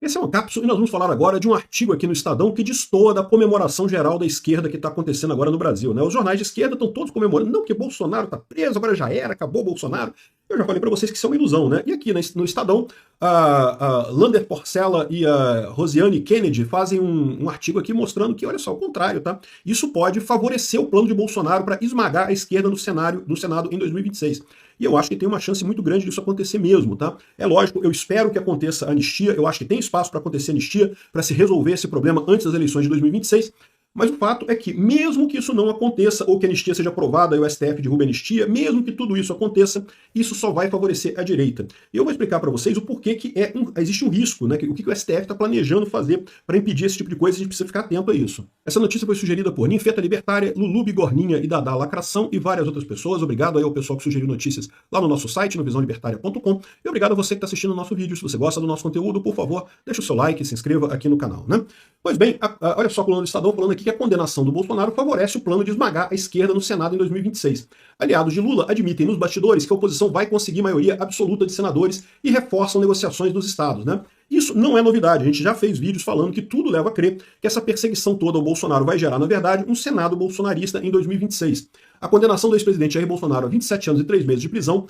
Esse é uma cápsula e nós vamos falar agora de um artigo aqui no Estadão que destoa da comemoração geral da esquerda que está acontecendo agora no Brasil, né? Os jornais de esquerda estão todos comemorando, não, que Bolsonaro está preso, agora já era, acabou o Bolsonaro. Eu já falei para vocês que isso é uma ilusão, né? E aqui no Estadão, a Lander Porcela e a Rosiane Kennedy fazem um artigo aqui mostrando que, olha só, o contrário, tá? Isso pode favorecer o plano de Bolsonaro para esmagar a esquerda no Senado em 2026. E eu acho que tem uma chance muito grande disso acontecer mesmo, tá? É lógico, eu espero que aconteça a anistia, eu acho que tem espaço para acontecer anistia, para se resolver esse problema antes das eleições de 2026, mas o fato é que, mesmo que isso não aconteça, ou que a anistia seja aprovada e o STF derrube a anistia, mesmo que tudo isso aconteça, isso só vai favorecer a direita. E eu vou explicar para vocês o porquê que existe um risco, né? O que o STF está planejando fazer para impedir esse tipo de coisa, a gente precisa ficar atento a isso. Essa notícia foi sugerida por Ninfeta Libertária, Lulu Bigorninha e Dadá Lacração e várias outras pessoas. Obrigado aí ao pessoal que sugeriu notícias lá no nosso site, no visãolibertaria.com, e obrigado a você que está assistindo o nosso vídeo. Se você gosta do nosso conteúdo, por favor, deixa o seu like e se inscreva aqui no canal, né? Pois bem, olha só a coluna do Estadão falando aqui que a condenação do Bolsonaro favorece o plano de esmagar a esquerda no Senado em 2026. Aliados de Lula admitem nos bastidores que a oposição vai conseguir maioria absoluta de senadores e reforçam negociações dos estados, né? Isso não é novidade, a gente já fez vídeos falando que tudo leva a crer que essa perseguição toda ao Bolsonaro vai gerar, na verdade, um Senado bolsonarista em 2026. A condenação do ex-presidente Jair Bolsonaro a 27 anos e 3 meses de prisão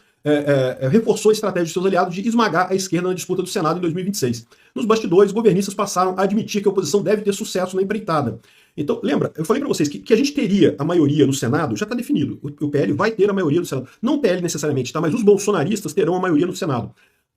reforçou a estratégia de seus aliados de esmagar a esquerda na disputa do Senado em 2026. Nos bastidores, governistas passaram a admitir que a oposição deve ter sucesso na empreitada. Então, lembra, eu falei para vocês que a gente teria a maioria no Senado, já está definido. O PL vai ter a maioria no Senado. Não o PL necessariamente, tá? Mas os bolsonaristas terão a maioria no Senado.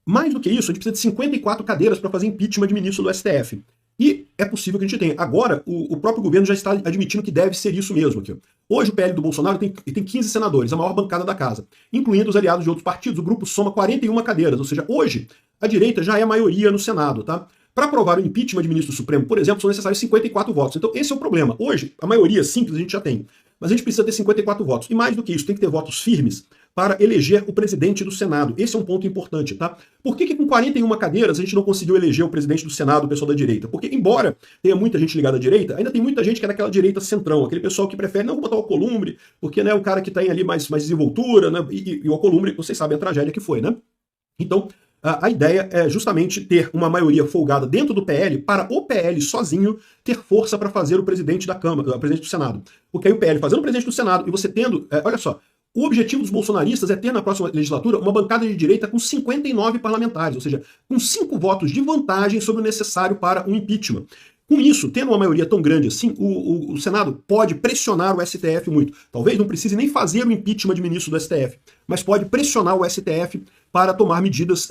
Mais do que isso, a gente precisa de 54 cadeiras para fazer impeachment de ministro do STF. E é possível que a gente tenha. Agora, o próprio governo já está admitindo que deve ser isso mesmo aqui. Hoje o PL do Bolsonaro tem 15 senadores, a maior bancada da casa. Incluindo os aliados de outros partidos, o grupo soma 41 cadeiras. Ou seja, hoje a direita já é a maioria no Senado, tá? Para aprovar o impeachment de ministro do Supremo, por exemplo, são necessários 54 votos. Então esse é o problema. Hoje, a maioria simples a gente já tem. Mas a gente precisa ter 54 votos. E mais do que isso, tem que ter votos firmes para eleger o presidente do Senado. Esse é um ponto importante, tá? Por que com 41 cadeiras a gente não conseguiu eleger o presidente do Senado, o pessoal da direita? Porque, embora tenha muita gente ligada à direita, ainda tem muita gente que é daquela direita centrão, aquele pessoal que prefere, não, vou botar o Alcolumbre, porque, né, o cara que tem ali mais desenvoltura, né, e o Alcolumbre, vocês sabem a tragédia que foi, né? Então, a ideia é justamente ter uma maioria folgada dentro do PL para o PL sozinho ter força para fazer o presidente da Câmara, o presidente do Senado. Porque aí o PL fazendo o presidente do Senado e você tendo, olha só, o objetivo dos bolsonaristas é ter na próxima legislatura uma bancada de direita com 59 parlamentares, ou seja, com 5 votos de vantagem sobre o necessário para um impeachment. Com isso, tendo uma maioria tão grande assim, o Senado pode pressionar o STF muito. Talvez não precise nem fazer o impeachment de ministro do STF, mas pode pressionar o STF para tomar medidas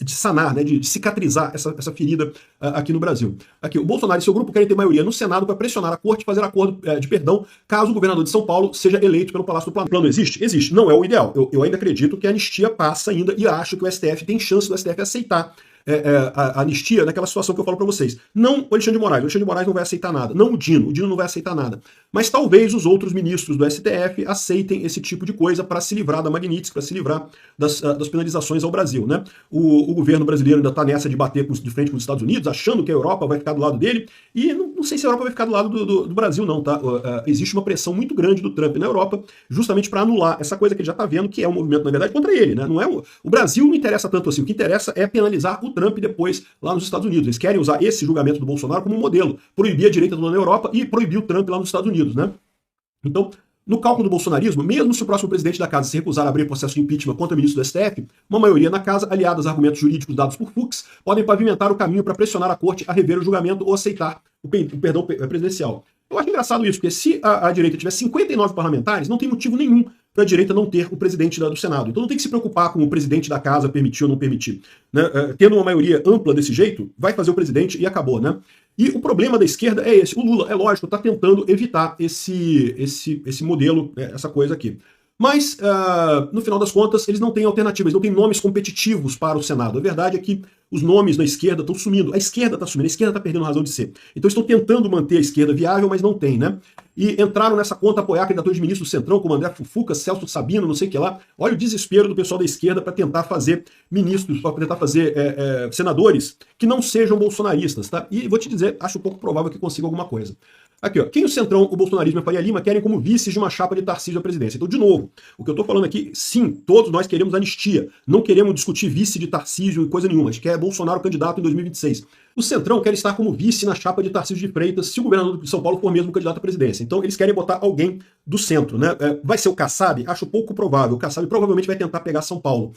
de sanar, né, de cicatrizar essa ferida aqui no Brasil. Aqui, o Bolsonaro e seu grupo querem ter maioria no Senado para pressionar a corte e fazer acordo de perdão caso o governador de São Paulo seja eleito pelo Palácio do Planalto. O plano existe? Existe. Não é o ideal. Eu ainda acredito que a anistia passa ainda e acho que o STF tem chance do STF aceitar a anistia naquela situação que eu falo para vocês. Não o Alexandre de Moraes não vai aceitar nada. Não o Dino não vai aceitar nada. Mas talvez os outros ministros do STF aceitem esse tipo de coisa para se livrar da Magnitsky, para se livrar das penalizações ao Brasil, né? O governo brasileiro ainda está nessa de bater de frente com os Estados Unidos, achando que a Europa vai ficar do lado dele, e não sei se a Europa vai ficar do lado do Brasil não, tá? Existe uma pressão muito grande do Trump na Europa, justamente para anular essa coisa que ele já está vendo, que é um movimento, na verdade, contra ele, né? Não é o Brasil não interessa tanto assim, o que interessa é penalizar o Trump depois lá nos Estados Unidos. Eles querem usar esse julgamento do Bolsonaro como modelo, proibir a direita toda na Europa e proibir o Trump lá nos Estados Unidos, né? Então, no cálculo do bolsonarismo, mesmo se o próximo presidente da casa se recusar a abrir processo de impeachment contra o ministro do STF, uma maioria na casa, aliada aos argumentos jurídicos dados por Fux, podem pavimentar o caminho para pressionar a corte a rever o julgamento ou aceitar o perdão presidencial. Eu acho engraçado isso, porque se a direita tiver 59 parlamentares, não tem motivo nenhum para a direita não ter o presidente do Senado. Então não tem que se preocupar com o presidente da casa permitir ou não permitir, né? Tendo uma maioria ampla desse jeito, vai fazer o presidente e acabou, né? E o problema da esquerda é esse. O Lula, é lógico, está tentando evitar esse modelo, essa coisa aqui. Mas, no final das contas, eles não têm alternativas, eles não têm nomes competitivos para o Senado. A verdade é que os nomes na esquerda estão sumindo. A esquerda está sumindo, a esquerda está perdendo razão de ser. Então estão tentando manter a esquerda viável, mas não tem, né? E entraram nessa conta apoiar candidatos de ministro do Centrão, como André Fufuca, Celso Sabino, não sei o que lá. Olha o desespero do pessoal da esquerda para tentar fazer ministros, para tentar fazer senadores que não sejam bolsonaristas, tá? E vou te dizer, acho pouco provável que consiga alguma coisa. Aqui, ó, quem o Centrão, o bolsonarismo e a Faria Lima querem como vices de uma chapa de Tarcísio à presidência. Então, de novo, o que eu tô falando aqui, sim, todos nós queremos anistia. Não queremos discutir vice de Tarcísio e coisa nenhuma. A gente quer Bolsonaro candidato em 2026. O Centrão quer estar como vice na chapa de Tarcísio de Freitas se o governador de São Paulo for mesmo candidato à presidência. Então eles querem botar alguém do centro, né? Vai ser o Kassab? Acho pouco provável. O Kassab provavelmente vai tentar pegar São Paulo.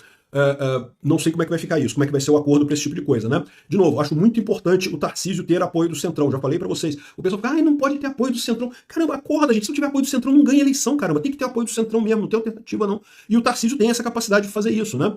Não sei como é que vai ficar isso, como é que vai ser o acordo para esse tipo de coisa, né? De novo, acho muito importante o Tarcísio ter apoio do Centrão. Já falei para vocês. O pessoal fala, não pode ter apoio do Centrão. Caramba, acorda, gente. Se não tiver apoio do Centrão, não ganha eleição, caramba. Tem que ter apoio do Centrão mesmo, não tem alternativa, não. E o Tarcísio tem essa capacidade de fazer isso, né?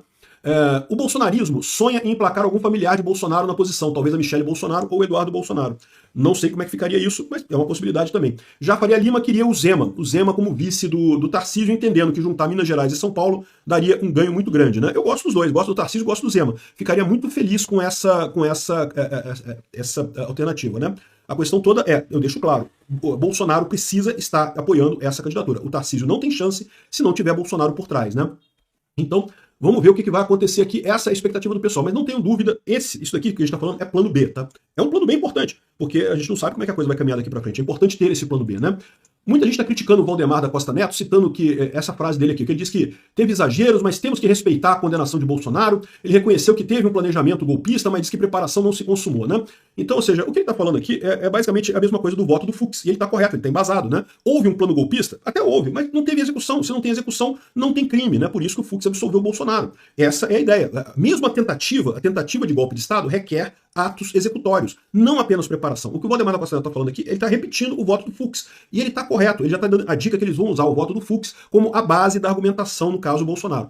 O bolsonarismo sonha em emplacar algum familiar de Bolsonaro na posição, talvez a Michele Bolsonaro ou o Eduardo Bolsonaro. Não sei como é que ficaria isso, mas é uma possibilidade também. Já Faria Lima queria o Zema como vice do Tarcísio, entendendo que juntar Minas Gerais e São Paulo daria um ganho muito grande, né? Eu gosto dos dois, gosto do Tarcísio e gosto do Zema. Ficaria muito feliz com essa alternativa, né? A questão toda eu deixo claro, o Bolsonaro precisa estar apoiando essa candidatura. O Tarcísio não tem chance se não tiver Bolsonaro por trás, né? Então, vamos ver o que vai acontecer aqui. Essa é a expectativa do pessoal. Mas não tenho dúvida, isso daqui que a gente está falando é plano B, tá? É um plano bem importante, porque a gente não sabe como é que a coisa vai caminhar daqui para frente. É importante ter esse plano B, né? Muita gente está criticando o Valdemar da Costa Neto, citando que essa frase dele aqui, que ele diz que teve exageros, mas temos que respeitar a condenação de Bolsonaro. Ele reconheceu que teve um planejamento golpista, mas disse que preparação não se consumou, né? Então, ou seja, o que ele está falando aqui é basicamente a mesma coisa do voto do Fux. E ele está correto, ele está embasado, né? Houve um plano golpista? Até houve, mas não teve execução. Se não tem execução, não tem crime, né? Por isso que o Fux absolveu o Bolsonaro. Essa é a ideia. Mesmo a tentativa de golpe de Estado requer atos executórios, não apenas preparação. O que o Valdemar da Costa Neto está falando aqui, ele está repetindo o voto do Fux. E ele está correto, ele já está dando a dica que eles vão usar o voto do Fux como a base da argumentação no caso Bolsonaro.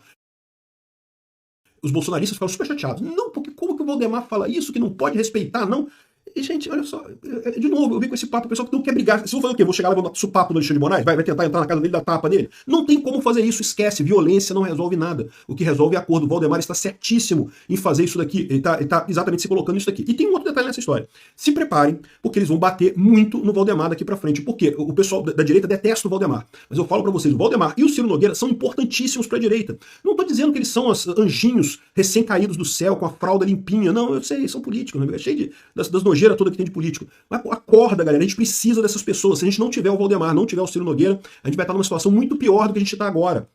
Os bolsonaristas ficaram super chateados. Não, porque como que o Valdemar fala isso, que não pode respeitar, não? E, gente, olha só, de novo, eu vi com esse papo, o pessoal que não quer brigar. Se eu fazer o quê? Vou chegar lá e vou dar papo do Alexandre de Moraes? Vai tentar entrar na casa dele, dar tapa nele? Não tem como fazer isso, esquece. Violência não resolve nada. O que resolve é acordo. O Valdemar está certíssimo em fazer isso daqui. Ele está exatamente se colocando isso daqui. E tem um outro detalhe nessa história. Se preparem, porque eles vão bater muito no Valdemar daqui pra frente. Por quê? O pessoal da direita detesta o Valdemar. Mas eu falo pra vocês, o Valdemar e o Ciro Nogueira são importantíssimos pra direita. Não estou dizendo que eles são anjinhos recém-caídos do céu, com a fralda limpinha. Não, eu sei, são políticos. Né? É cheio das nojeiras todas que tem de político. Mas acorda, galera, a gente precisa dessas pessoas. Se a gente não tiver o Valdemar, não tiver o Ciro Nogueira, a gente vai estar numa situação muito pior do que a gente está agora.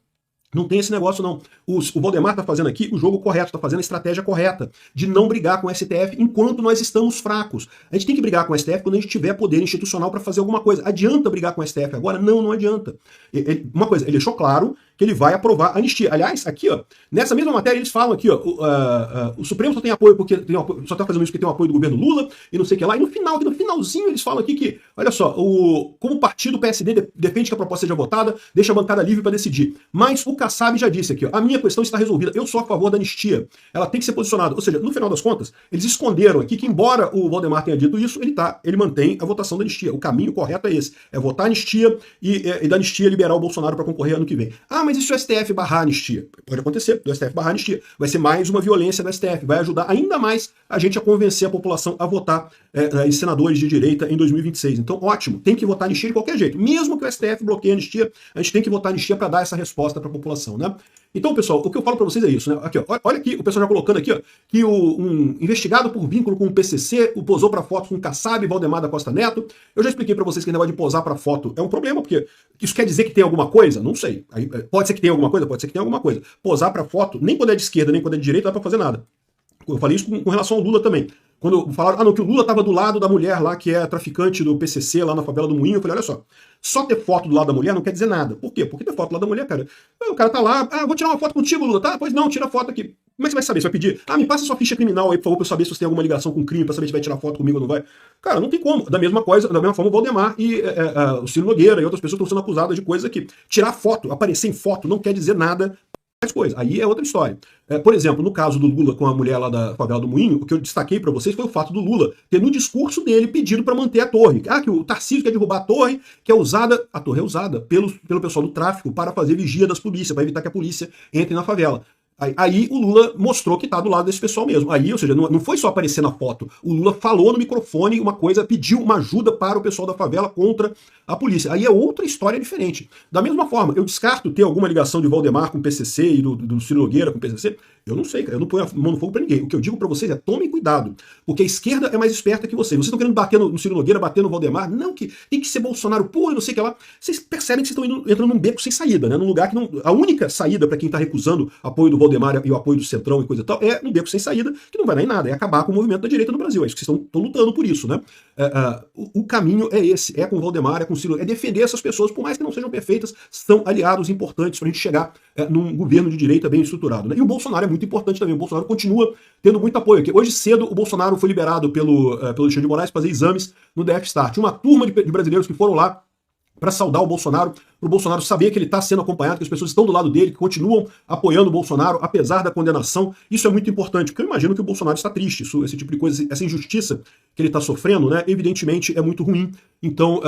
Não tem esse negócio, não. O Valdemar está fazendo aqui o jogo correto, está fazendo a estratégia correta de não brigar com o STF enquanto nós estamos fracos. A gente tem que brigar com o STF quando a gente tiver poder institucional para fazer alguma coisa. Adianta brigar com o STF agora? Não, não adianta. Uma coisa, ele deixou claro que ele vai aprovar a anistia. Aliás, aqui, ó, nessa mesma matéria eles falam aqui, ó, o Supremo só tem apoio porque só está fazendo isso porque tem o apoio do governo Lula e não sei o que lá. E no finalzinho eles falam aqui que, olha só, como o partido PSD defende que a proposta seja votada, deixa a bancada livre para decidir. Mas o Kassab já disse aqui, ó, a minha questão está resolvida. Eu sou a favor da anistia. Ela tem que ser posicionada. Ou seja, no final das contas, eles esconderam aqui que, embora o Valdemar tenha dito isso, ele mantém a votação da anistia. O caminho correto é esse. É votar a anistia e da anistia liberar o Bolsonaro para concorrer ano que vem. Ah, mas e se o STF barrar a anistia? Pode acontecer, do STF barrar a anistia. Vai ser mais uma violência do STF. Vai ajudar ainda mais a gente a convencer a população a votar em senadores de direita em 2026. Então, ótimo. Tem que votar anistia de qualquer jeito. Mesmo que o STF bloqueie a anistia, a gente tem que votar anistia para dar essa resposta para a população, né? Então, pessoal, o que eu falo para vocês é isso, né? Aqui, ó, olha aqui, o pessoal já colocando aqui, ó, que um investigado por vínculo com o PCC posou para foto com o Kassab e Valdemar da Costa Neto. Eu já expliquei para vocês que o negócio de posar para foto é um problema, porque isso quer dizer que tem alguma coisa? Não sei. Aí, pode ser que tenha alguma coisa? Pode ser que tenha alguma coisa. Posar para foto, nem quando é de esquerda, nem quando é de direita, não dá para fazer nada. Eu falei isso com relação ao Lula também. Quando falaram, não, que o Lula estava do lado da mulher lá, que é traficante do PCC lá na favela do Moinho, eu falei, olha só ter foto do lado da mulher não quer dizer nada. Por quê? Porque ter foto do lado da mulher, cara, o cara tá lá, vou tirar uma foto contigo, Lula, tá? Pois não, tira a foto aqui. Como é que você vai saber? Você vai pedir, me passa sua ficha criminal aí, por favor, pra eu saber se você tem alguma ligação com crime, pra saber se vai tirar foto comigo ou não vai. Cara, não tem como. Da mesma forma, o Valdemar e o Ciro Nogueira e outras pessoas estão sendo acusadas de coisas aqui. Tirar foto, aparecer em foto, não quer dizer nada. Coisa. Aí é outra história. Por exemplo, no caso do Lula com a mulher lá da favela do Moinho, o que eu destaquei para vocês foi o fato do Lula ter no discurso dele pedido para manter a torre. Que o Tarcísio quer derrubar a torre, que é usada, a torre é usada pelo pessoal do tráfico para fazer vigia das polícias, para evitar que a polícia entre na favela. Aí o Lula mostrou que tá do lado desse pessoal mesmo. Aí, ou seja, não foi só aparecer na foto. O Lula falou no microfone uma coisa, pediu uma ajuda para o pessoal da favela contra a polícia. Aí é outra história diferente. Da mesma forma, eu descarto ter alguma ligação de Valdemar com o PCC e do Ciro Nogueira com o PCC. Eu não sei, cara. Eu não ponho a mão no fogo pra ninguém. O que eu digo pra vocês é tomem cuidado. Porque a esquerda é mais esperta que vocês. Vocês estão querendo bater no Ciro Nogueira, bater no Valdemar. Não, que tem que ser Bolsonaro puro e não sei o que lá. Vocês percebem que vocês estão entrando num beco sem saída, né? Num lugar que não... A única saída pra quem tá recusando apoio do Valdemar Valdemar e o apoio do Centrão e coisa e tal, é um beco sem saída, que não vai dar em nada, é acabar com o movimento da direita no Brasil. É isso que vocês estão lutando por isso, né? O caminho é esse, é com o Valdemar, é com o Ciro, é defender essas pessoas, por mais que não sejam perfeitas, são aliados importantes para a gente chegar num governo de direita bem estruturado, né? E o Bolsonaro é muito importante também, o Bolsonaro continua tendo muito apoio. Hoje cedo o Bolsonaro foi liberado pelo Alexandre de Moraes para fazer exames no DF-Start. Uma turma de brasileiros que foram lá para saudar o Bolsonaro, para o Bolsonaro saber que ele está sendo acompanhado, que as pessoas estão do lado dele, que continuam apoiando o Bolsonaro, apesar da condenação. Isso é muito importante, porque eu imagino que o Bolsonaro está triste, esse tipo de coisa, essa injustiça que ele está sofrendo, né, evidentemente é muito ruim. Então,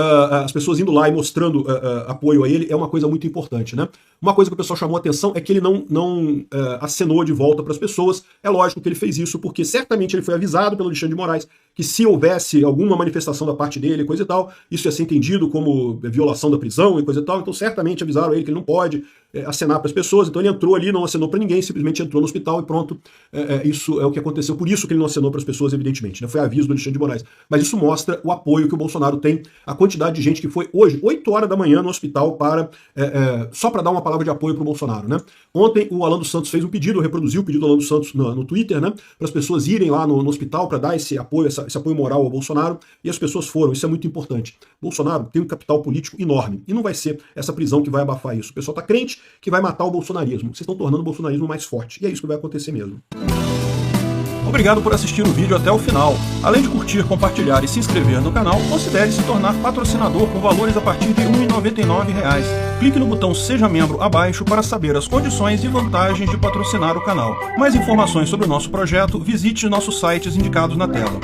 as pessoas indo lá e mostrando apoio a ele é uma coisa muito importante, né? Uma coisa que o pessoal chamou a atenção é que ele não acenou de volta para as pessoas. É lógico que ele fez isso, porque certamente ele foi avisado pelo Alexandre de Moraes que se houvesse alguma manifestação da parte dele, coisa e tal, isso ia ser entendido como violação da prisão e coisa e tal, então certamente avisaram ele que ele não pode acenar para as pessoas, então ele entrou ali, não acenou para ninguém, simplesmente entrou no hospital e pronto, isso é o que aconteceu, por isso que ele não acenou para as pessoas, evidentemente, né? Foi aviso do Alexandre de Moraes, mas isso mostra o apoio que o Bolsonaro tem, a quantidade de gente que foi hoje, 8 horas da manhã no hospital só para dar uma palavra de apoio para o Bolsonaro, né? Ontem o Alan dos Santos fez um pedido, reproduziu o pedido do Alan dos Santos no Twitter, né? Para as pessoas irem lá no hospital para dar esse apoio moral ao Bolsonaro, e as pessoas foram, isso é muito importante. Bolsonaro tem um capital político enorme, e não vai ser essa prisão que vai abafar isso. O pessoal está crente que vai matar o bolsonarismo. Vocês estão tornando o bolsonarismo mais forte, e é isso que vai acontecer mesmo. Obrigado por assistir o vídeo até o final. Além de curtir, compartilhar e se inscrever no canal, considere se tornar patrocinador com valores a partir de R$ 1,99. Clique no botão Seja Membro abaixo para saber as condições e vantagens de patrocinar o canal. Mais informações sobre o nosso projeto, visite nossos sites indicados na tela.